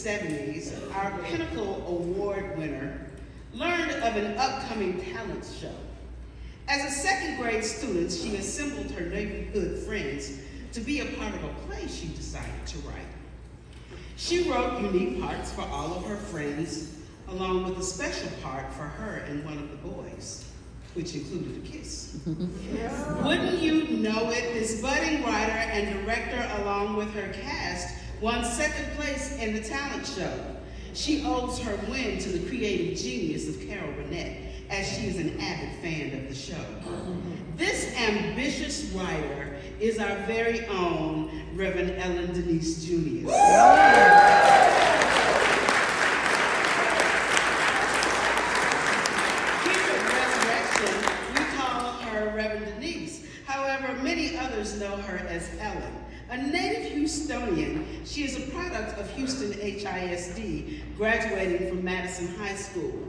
1970s, our Pinnacle Award winner learned of an upcoming talent show. As a second grade student, she assembled her neighborhood friends to be a part of a play she decided to write. She wrote unique parts for all of her friends, along with a special part for her and one of the boys, which included a kiss. Wouldn't you know it, this budding writer and director, along with her cast, won second place in the talent show. She owes her win to the creative genius of Carol Burnett, as she is an avid fan of the show. This ambitious writer is our very own Reverend Ellen Denise Junious. Many others know her as Ellen. A native Houstonian, she is a product of Houston HISD, graduating from Madison High School.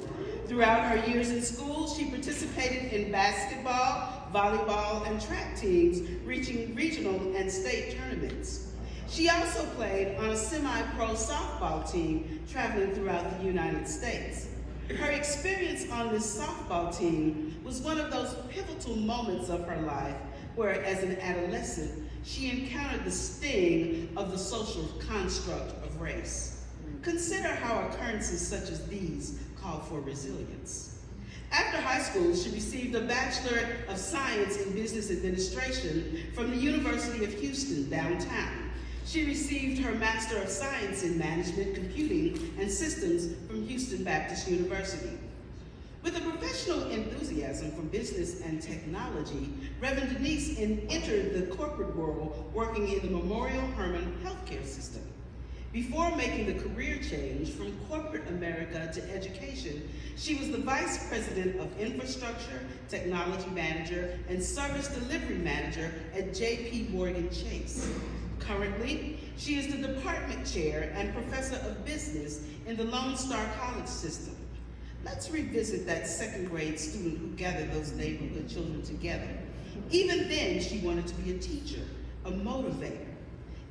Throughout her years in school, she participated in basketball, volleyball, and track teams, reaching regional and state tournaments. She also played on a semi-pro softball team, traveling throughout the United States. Her experience on this softball team was one of those pivotal moments of her life where, as an adolescent, she encountered the sting of the social construct of race. Consider how occurrences such as these call for resilience. After high school, she received a Bachelor of Science in Business Administration from the University of Houston, downtown. She received her Master of Science in Management, Computing, and Systems from Houston Baptist University. With a professional enthusiasm for business and technology, Reverend Denise entered the corporate world working in the Memorial Hermann healthcare system. Before making the career change from corporate America to education, she was the Vice President of Infrastructure, Technology Manager, and Service Delivery Manager at J.P. Morgan Chase. Currently, she is the Department Chair and Professor of Business in the Lone Star College system. Let's revisit that second grade student who gathered those neighborhood children together. Even then, she wanted to be a teacher, a motivator.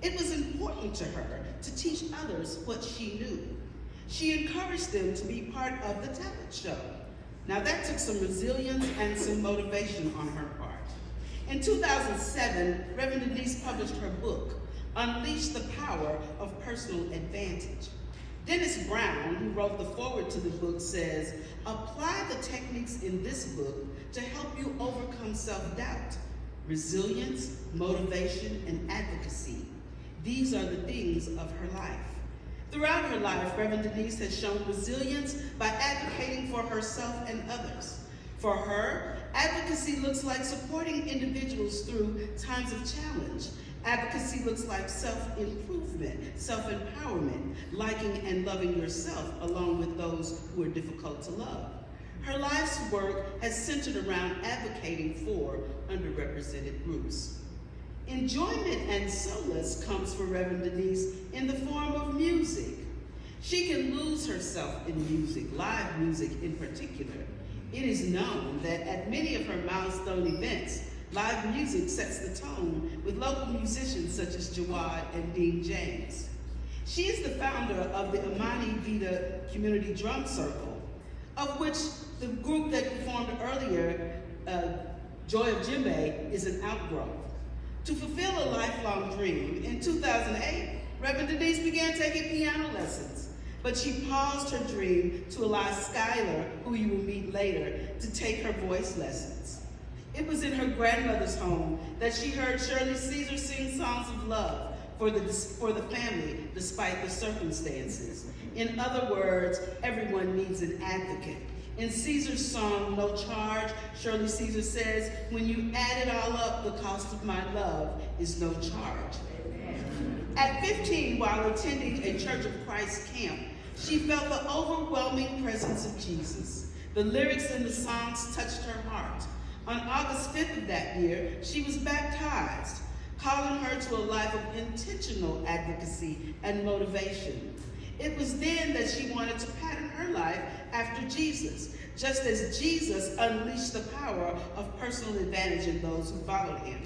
It was important to her to teach others what she knew. She encouraged them to be part of the talent show. Now that took some resilience and some motivation on her part. In 2007, Reverend Denise published her book, Unleash the Power of Personal Advantage. Dennis Brown, who wrote the foreword to the book, says, apply the techniques in this book to help you overcome self-doubt, resilience, motivation, and advocacy. These are the things of her life. Throughout her life, Reverend Denise has shown resilience by advocating for herself and others. For her, advocacy looks like supporting individuals through times of challenge. Advocacy looks like self-improvement, self-empowerment, liking and loving yourself along with those who are difficult to love. Her life's work has centered around advocating for underrepresented groups. Enjoyment and solace comes for Reverend Denise in the form of music. She can lose herself in music, live music in particular. It is known that at many of her milestone events, live music sets the tone with local musicians such as Jawad and Dean James. She is the founder of the Imani Vita Community Drum Circle, of which the group that performed earlier, Joy of Djembe, is an outgrowth. To fulfill a lifelong dream, in 2008, Reverend Denise began taking piano lessons, but she paused her dream to allow Skylar, who you will meet later, to take her voice lessons. It was in her grandmother's home that she heard Shirley Caesar sing songs of love for the family despite the circumstances. In other words, everyone needs an advocate. In Caesar's song, No Charge, Shirley Caesar says, when you add it all up, the cost of my love is no charge. At 15, while attending a Church of Christ camp, she felt the overwhelming presence of Jesus. The lyrics in the songs touched her heart. On August 5th of that year, she was baptized, calling her to a life of intentional advocacy and motivation. It was then that she wanted to pattern her life after Jesus, just as Jesus unleashed the power of personal advantage in those who followed him.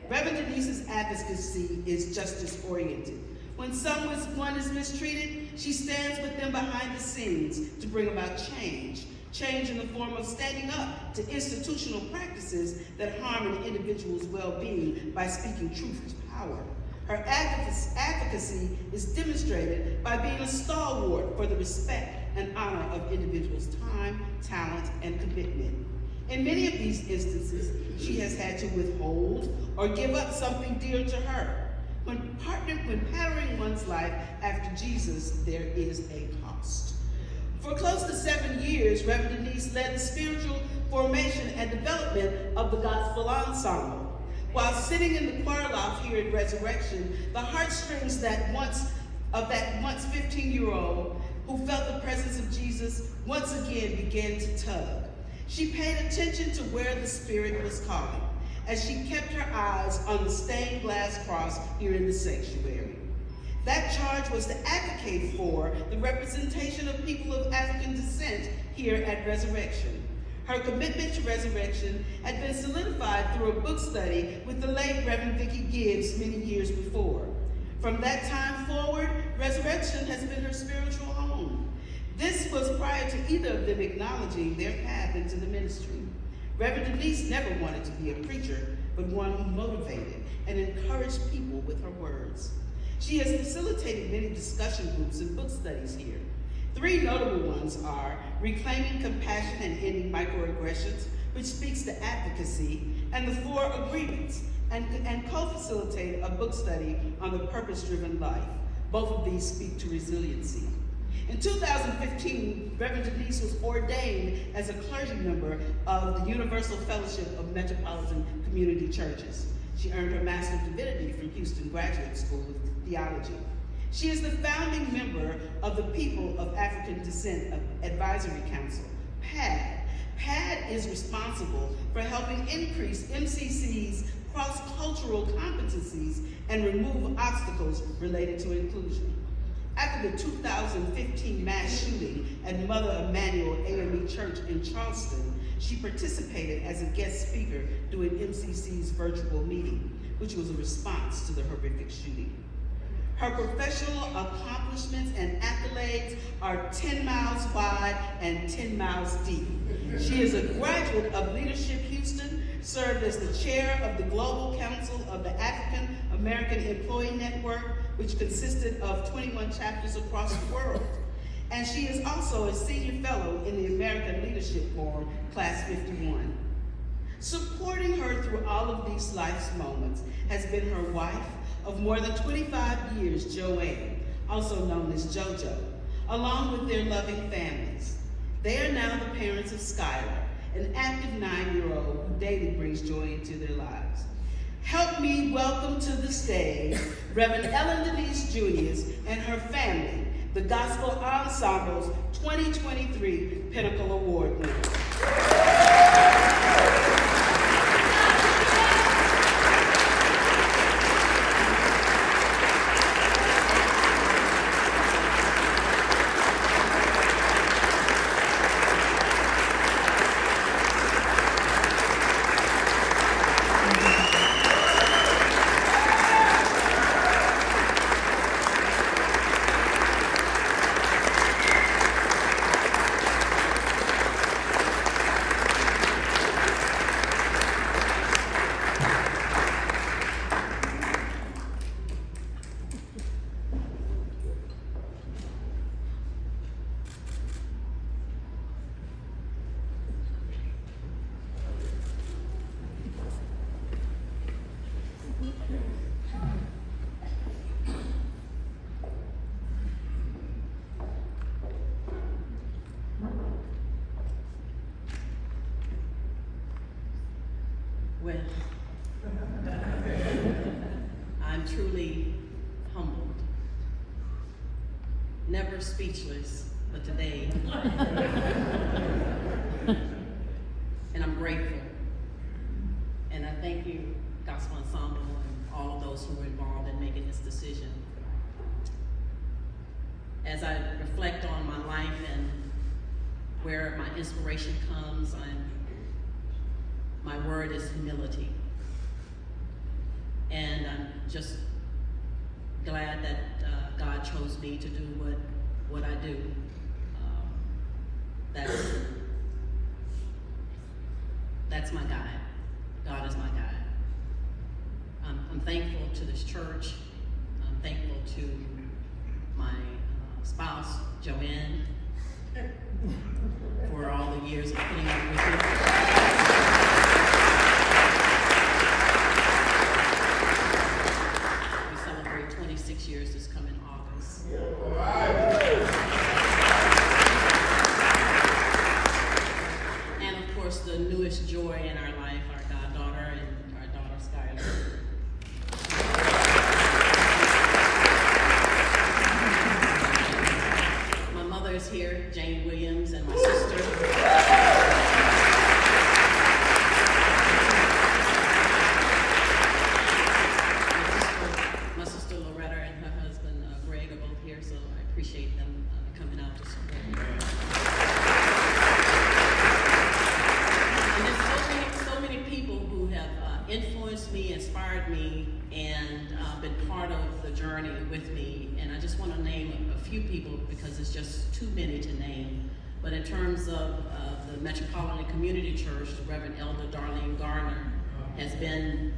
Reverend Denise's advocacy is justice-oriented. When someone is mistreated, she stands with them behind the scenes to bring about change. Change in the form of standing up to institutional practices that harm an individual's well-being by speaking truth to power. Her advocacy is demonstrated by being a stalwart for the respect and honor of individuals' time, talent, and commitment. In many of these instances, she has had to withhold or give up something dear to her. When pattering one's life after Jesus, there is a cost. For close to 7 years, Reverend Denise led the spiritual formation and development of the Gospel Ensemble. While sitting in the choir loft here at Resurrection, the heartstrings that once 15-year-old who felt the presence of Jesus once again began to tug. She paid attention to where the Spirit was calling, as she kept her eyes on the stained glass cross here in the sanctuary. That charge was to advocate for the representation of people of African descent here at Resurrection. Her commitment to Resurrection had been solidified through a book study with the late Reverend Vicki Gibbs many years before. From that time forward, Resurrection has been her spiritual home. This was prior to either of them acknowledging their path into the ministry. Reverend Denise never wanted to be a preacher, but one who motivated and encouraged people with her words. She has facilitated many discussion groups and book studies here. 3 notable ones are Reclaiming Compassion and Ending Microaggressions, which speaks to advocacy, and the 4 Agreements, and co-facilitated a book study on the purpose-driven life. Both of these speak to resiliency. In 2015, Reverend Denise was ordained as a clergy member of the Universal Fellowship of Metropolitan Community Churches. She earned her Master of Divinity from Houston Graduate School of Theology. She is the founding member of the People of African Descent Advisory Council, PAD. PAD is responsible for helping increase MCC's cross-cultural competencies and remove obstacles related to inclusion. After the 2015 mass shooting at Mother Emanuel AME Church in Charleston, she participated as a guest speaker during MCC's virtual meeting, which was a response to the horrific shooting. Her professional accomplishments and accolades are 10 miles wide and 10 miles deep. She is a graduate of Leadership Houston, served as the chair of the Global Council of the African American Employee Network, which consisted of 21 chapters across the world. And she is also a senior fellow in the American Leadership Forum, Class 51. Supporting her through all of these life's moments has been her wife of more than 25 years, Joanne, also known as JoJo, along with their loving families. They are now the parents of Skylar, an active 9-year-old who daily brings joy into their lives. Help me welcome to the stage Reverend Ellen Denise Junious and her family, the Gospel Ensemble's 2023 Pinnacle Award winners. Well, I'm truly humbled, never speechless, but today, and I'm grateful. And I thank you, Gospel Ensemble, and all of those who were involved in making this decision. As I reflect on my life and where my inspiration comes, my word is humility. And I'm just glad that God chose me to do what I do. That's my guide. God is my guide. I'm thankful to this church. I'm thankful to my spouse, Joanne, for all the years of putting up with me. We celebrate 26 years this coming August. All right. And of course, the newest joy in our life, our goddaughter and our daughter, Skylar. Here, Jane Williams, and my sister. My sister Loretta and her husband Greg are both here, so I appreciate them coming out to support me. And there's so many people who have influenced me, inspired me, and been part of the journey with me. And I just want to name a few people because it's just too many to name. But in terms of the Metropolitan Community Church, the Reverend Elder Darlene Garner has been,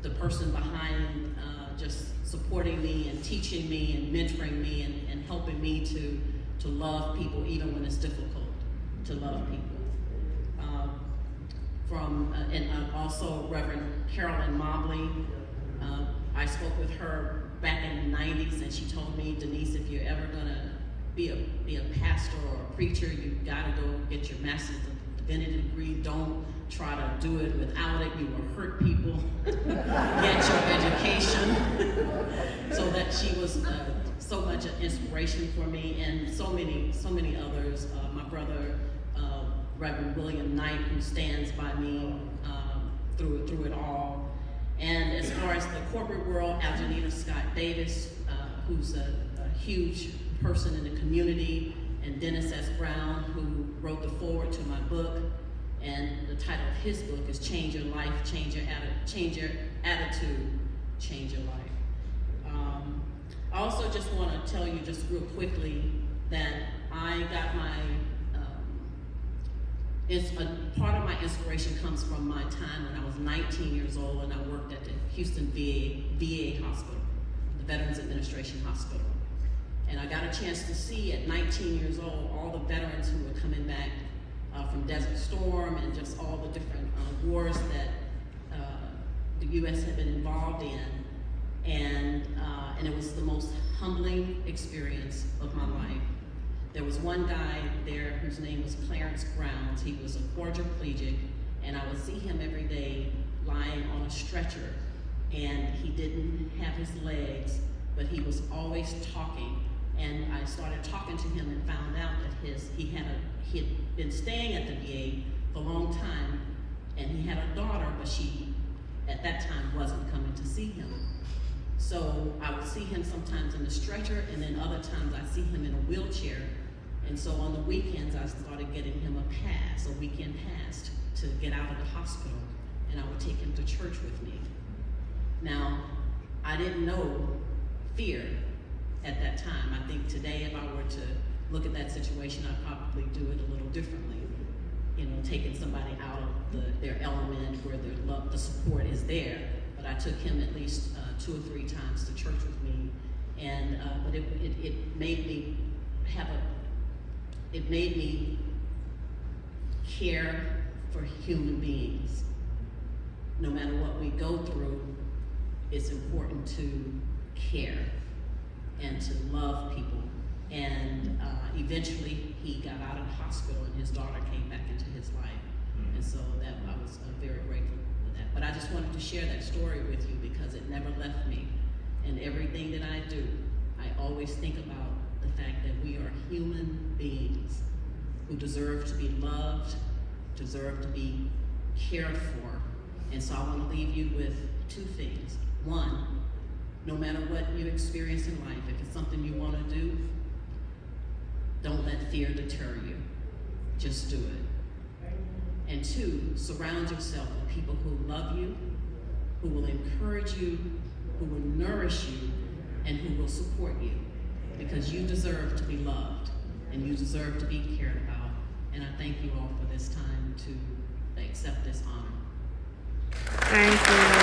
the person behind just supporting me and teaching me and mentoring me and helping me to love people even when it's difficult to love people. And also Reverend Carolyn Mobley. I spoke with her back in the 90s, and she told me, Denise, if you're ever gonna be a pastor or a preacher, you gotta go get your master's divinity degree. Don't try to do it without it. You will hurt people. Get your education. So that she was so much an inspiration for me, and so many others. My brother, Reverend William Knight, who stands by me through it all. And as far as the corporate world, Aljanita Scott Davis, who's a huge person in the community, and Dennis S. Brown, who wrote the foreword to my book. And the title of his book is Change Your Life, Change Your Attitude, Change Your Life. I also just want to tell you just real quickly that I got my, part of my inspiration comes from my time when I was 19 years old and I worked at the Houston VA Hospital, the Veterans Administration Hospital. And I got a chance to see at 19 years old all the veterans who were coming back from Desert Storm and just all the different wars that the U.S. had been involved in. And it was the most humbling experience of my life. There was one guy there whose name was Clarence Grounds. He was a quadriplegic, and I would see him every day lying on a stretcher, and he didn't have his legs, but he was always talking. And I started talking to him and found out that he had been staying at the VA for a long time, and he had a daughter, but she, at that time, wasn't coming to see him. So I would see him sometimes in the stretcher, and then other times I see him in a wheelchair. And so on the weekends, I started getting him a weekend pass to get out of the hospital, and I would take him to church with me. Now, I didn't know fear at that time. I think today, if I were to look at that situation, I'd probably do it a little differently. Taking somebody out of their element where the support is there. But I took him at least 2 or 3 times to church with me, and but it made me care for human beings. No matter what we go through, it's important to care and to love people. And eventually he got out of the hospital and his daughter came back into his life. And so that I was very grateful for that. But I just wanted to share that story with you because it never left me. And everything that I do, I always think about the fact that we are human beings who deserve to be loved, deserve to be cared for. And so I want to leave you with 2 things. One, no matter what you experience in life, if it's something you want to do, don't let fear deter you. Just do it. And 2, surround yourself with people who love you, who will encourage you, who will nourish you, and who will support you, because you deserve to be loved, and you deserve to be cared about. And I thank you all for this time to accept this honor. Thank you.